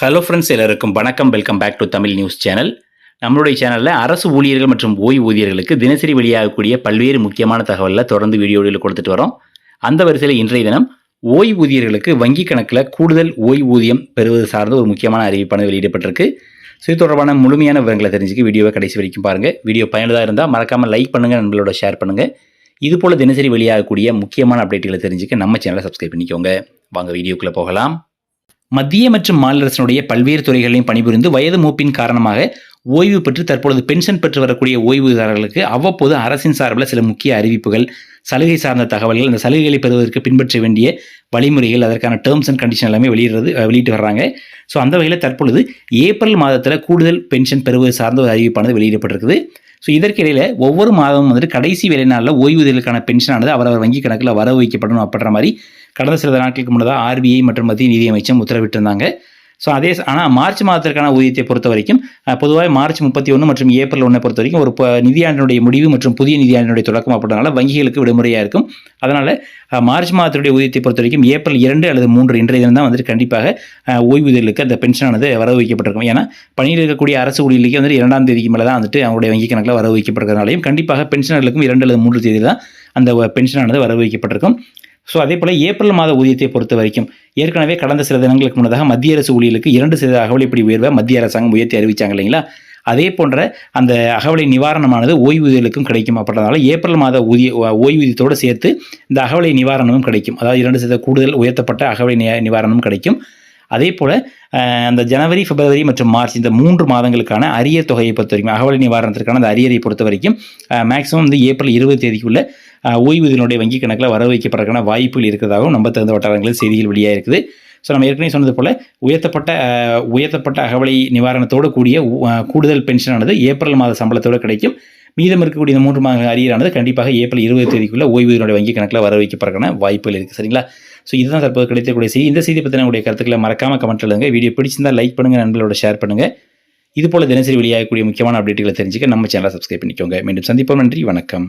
Hello friends, எல்லாருக்கும் வணக்கம். Welcome back to Tamil news channel. நம்மளுடைய சேனலில் அரசு ஊழியர்கள் மற்றும் ஓய்வூதியர்களுக்கு தினசரி வெளியாகக்கூடிய பல்வேறு முக்கியமான தகவலில் தொடர்ந்து வீடியோவில் கொடுத்துட்டு வரோம். அந்த வரிசையில் இன்றைய தினம் ஓய்வூதியர்களுக்கு வங்கி கணக்கில் கூடுதல் ஓய்வூதியம் பெறுவது சார்ந்த ஒரு முக்கியமான அறிவிப்பானது வெளியிடப்பட்டிருக்கு. இது தொடர்பான முழுமையான விவரங்களை தெரிஞ்சுக்க வீடியோவை கடைசி வரைக்கும் பாருங்கள். வீடியோ பயனுள்ளதாக இருந்தால் மறக்காமல் லைக் பண்ணுங்கள், நண்பர்களோட ஷேர் பண்ணுங்கள். இதுபோல் தினசரி வெளியாகக்கூடிய முக்கியமான அப்டேட்டுகளை தெரிஞ்சுக்க நம்ம சேனலை சப்ஸ்கிரைப் பண்ணிக்கோங்க. வாங்க வீடியோக்குள்ளே போகலாம். மத்திய மற்றும் மாநில அரசினுடைய பல்வேறு துறைகளையும் பணிபுரிந்து வயது மூப்பின் காரணமாக ஓய்வு பெற்று தற்பொழுது பென்ஷன் பெற்று வரக்கூடிய ஓய்வூதியர்களுக்கு அவ்வப்போது அரசின் சார்பில் சில முக்கிய அறிவிப்புகள், சலுகை சார்ந்த தகவல்கள், அந்த சலுகைகளை பெறுவதற்கு பின்பற்ற வேண்டிய வழிமுறைகள், அதற்கான டேர்ம்ஸ் அண்ட் கண்டிஷன் எல்லாமே வெளியிட்டு வர்றாங்க. ஸோ அந்த வகையில் தற்பொழுது ஏப்ரல் மாதத்தில் கூடுதல் பென்ஷன் பெறுவது சார்ந்த ஒரு அறிவிப்பானது வெளியிடப்பட்டிருக்குது. ஸோ இதற்கிடையில் ஒவ்வொரு மாதமும் வந்துட்டு கடைசி வேலை நாளில் ஓய்வூதியர்களுக்கான பென்ஷனானது அவரவர் வங்கி கணக்கில் வரவு வைக்கப்படணும் அப்படின்ற மாதிரி கடந்த சில நாட்களுக்கு முன்னதாக ஆர்பிஐ மற்றும் மத்திய நிதியமைச்சம் உத்தரவிட்டிருந்தாங்க. ஸோ ஆனால் மார்ச் மாதத்திற்கான ஊதியத்தை பொறுத்த வரைக்கும் பொதுவாக மார்ச் 31 மற்றும் ஏப்ரல் 1 பொறுத்த வரைக்கும் ஒரு நிதியாண்டினுடைய முடிவு மற்றும் புதிய நிதியாண்டினுடைய தொடக்கம் அப்படின்றனால வங்கிகளுக்கு விடுமுறையாக இருக்கும். அதனால் மார்ச் மாதத்துடைய ஊதியத்தை பொறுத்த வரைக்கும் ஏப்ரல் 2 அல்லது 3 இன்றைய தினம் தான் வந்துட்டு கண்டிப்பாக ஓய்வூதியர்களுக்கு அந்த பென்ஷனானது வரவு வைக்கப்பட்டிருக்கும். ஏன்னா பணியில் இருக்கக்கூடிய அரசு ஊழியர்களுக்கு வந்துட்டு 2ஆம் தேதிக்கு மேலே தான் வந்துட்டு அவங்களுடைய வங்கி கணக்கில் வரவு வைக்கப்படுறதுனாலையும் கண்டிப்பாக பென்ஷனர்களுக்கும் 2 அல்லது 3 தேதி தான் அந்த பென்ஷனானது வரவு வைக்கப்பட்டிருக்கும். ஸோ அதே போல் ஏப்ரல் மாத ஊதியத்தை பொறுத்த வரைக்கும் ஏற்கனவே கடந்த சில தினங்களுக்கு முன்னதாக மத்திய அரசு ஊழியர்களுக்கு 2% அகவலைப்படி உயர்வை மத்திய அரசாங்கம் உயர்த்தி அறிவிச்சாங்க இல்லைங்களா? அதே போன்ற அந்த அகவலை நிவாரணமானது ஓய்வூதியர்களுக்கும் கிடைக்கும். அப்படின்றதுனால ஏப்ரல் மாத ஓய்வூதியத்தோடு சேர்த்து இந்த அகவலை நிவாரணமும் கிடைக்கும். அதாவது 2% கூடுதல் உயர்த்தப்பட்ட அகவலை நிவாரணமும் கிடைக்கும். அதே போல் அந்த ஜனவரி, பிப்ரவரி மற்றும் மார்ச் இந்த 3 மாதங்களுக்கான அரியர் தொகையை பொறுத்த வரைக்கும் அகவலை நிவாரணத்திற்கான அந்த அரியரை பொறுத்த வரைக்கும் மேக்ஸிமம் வந்து ஏப்ரல் 20 தேதிக்குள்ள ஓய்வூதியனுடைய வங்கி கணக்கில் வரவு வைக்கப்படுறதுக்கான வாய்ப்புகள் இருக்கிறதாகவும் நம்ம தகுந்த வட்டாரங்களில் செய்திகள் வெளியாக இருக்குது. ஸோ நம்ம ஏற்கனவே சொன்னது போல் உயர்த்தப்பட்ட அகவலை நிவாரணத்தோடு கூடிய கூடுதல் பென்ஷனானது ஏப்ரல் மாத சம்பளத்தோடு கிடைக்கும். மீதம் இருக்கக்கூடிய இந்த 3 மாத அரியரானது கண்டிப்பாக ஏப்ரல் 20 தேதிக்குள்ள ஓய்வூதியனுடைய வங்கி கணக்கில் வர வைக்கப்படுறதுக்கான வாய்ப்புகள் இருக்குது. சரிங்களா? ஸோ இதுதான் தற்போது கிடைக்கக்கூடிய செய்தி. இந்த செய்தி பற்றின உங்களுடைய கருத்துக்களை மறக்காமல் கமெண்ட் எழுதுங்க. வீடியோ பிடிச்சிருந்தால் லைக் பண்ணுங்கள், நண்பர்களோட ஷேர் பண்ணுங்கள். இதுபோல் தினசரி வெளியாகக்கூடிய முக்கியமான அப்டேட்டுகளை தெரிஞ்சுக்க நம்ம சேனலை சப்ஸ்கிரைப் பண்ணிக்கோங்க. மீண்டும் சந்திப்போம். நன்றி, வணக்கம்.